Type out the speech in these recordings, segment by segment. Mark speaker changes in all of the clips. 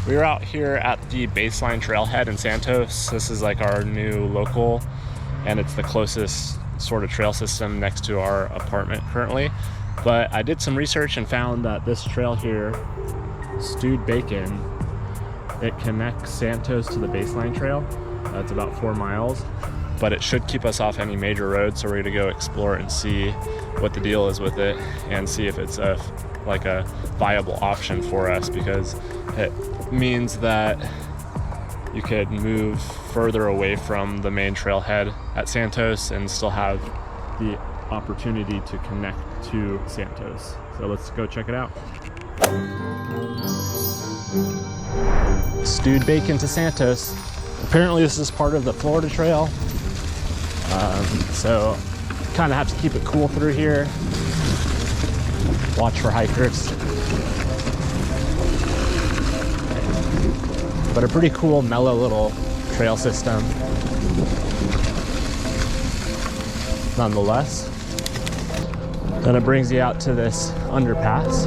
Speaker 1: We were out here at the Baseline Trailhead in Santos. This is like our new local, and it's the closest sort of trail system next to our apartment currently. But I did some research and found that this trail here, Stude Bakin, it connects Santos to the Baseline Trail. It's about 4 miles, but it should keep us off any major roads. So we're gonna go explore it and see what the deal is with it and see if it's a viable option for us, because it means that you could move further away from the main trailhead at Santos and still have the opportunity to connect to Santos. So let's go check it out. Stude Bakin to Santos. Apparently this is part of the Florida Trail. So kind of have to keep it cool through here. Watch for hikers. But a pretty cool, mellow little trail system nonetheless. Then it brings you out to this underpass.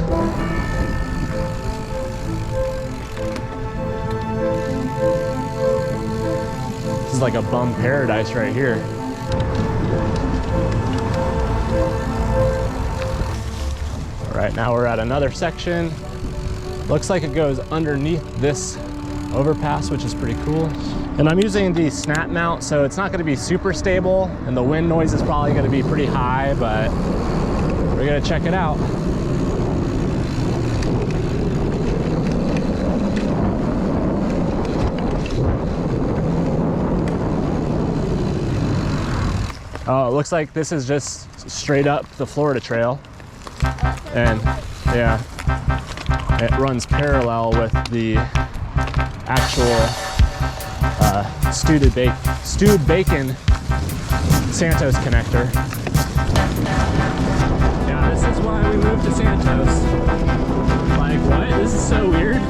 Speaker 1: This is like a bum paradise right here. All right, now we're at another section. Looks like it goes underneath this overpass, which is pretty cool. And I'm using the snap mount, so it's not gonna be super stable, and the wind noise is probably gonna be pretty high, but we're gonna check it out. Oh, it looks like this is just straight up the Florida Trail. And yeah, it runs parallel with the actual Stude Bakin Santos connector. Yeah, this is why we moved to Santos. Like, what? This is so weird.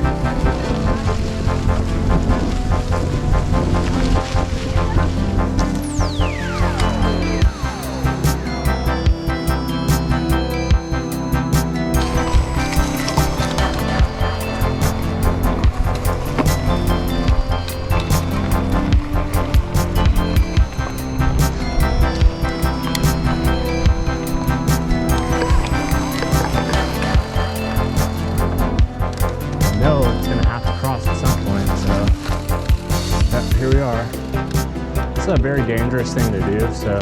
Speaker 1: A very dangerous thing to do, so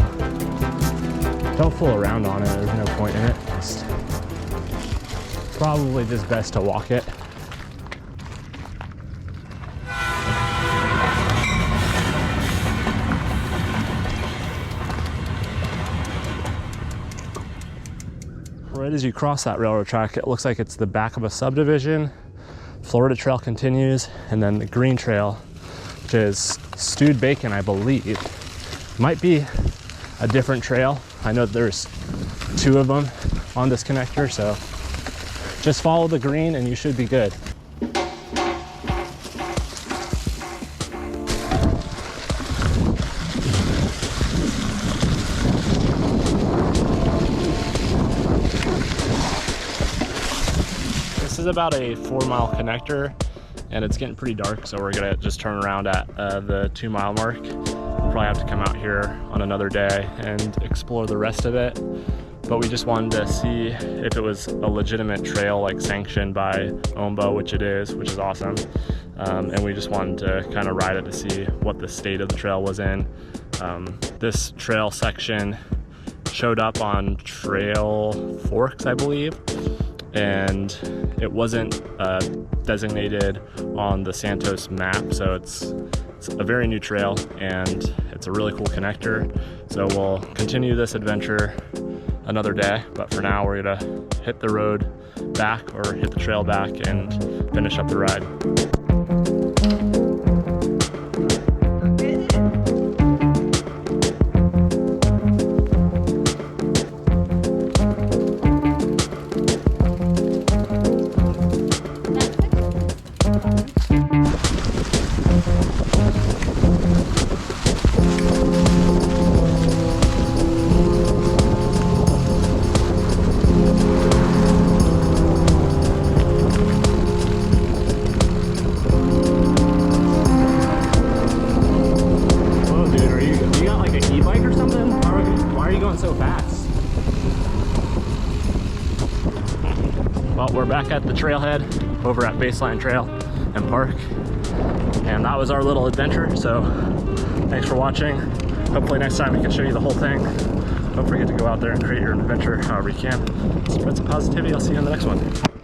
Speaker 1: don't fool around on it. There's no point in it. It's probably just best to walk it. Right as you cross that railroad track, it looks like it's the back of a subdivision. Florida Trail continues, and then the green trail, which is Stude Bakin, I believe. Might be a different trail. I know there's 2 of them on this connector, so just follow the green and you should be good. This is about a 4-mile connector, and it's getting pretty dark, so we're gonna just turn around at the 2-mile mark. We'll probably have to come out here on another day and explore the rest of it. But we just wanted to see if it was a legitimate trail, like sanctioned by INSTA, which it is, which is awesome. And we just wanted to kind of ride it to see what the state of the trail was in. This trail section showed up on Trail Forks, I believe, and it wasn't designated on the Santos map, so it's a very new trail and it's a really cool connector. So we'll continue this adventure another day, but for now we're gonna hit the road back, or hit the trail back, and finish up the ride. back at the trailhead over at Baseline Trail and Park. And that was our little adventure, so thanks for watching. Hopefully next time we can show you the whole thing. Don't forget to go out there and create your adventure however you can. Spread some positivity. I'll see you in the next one.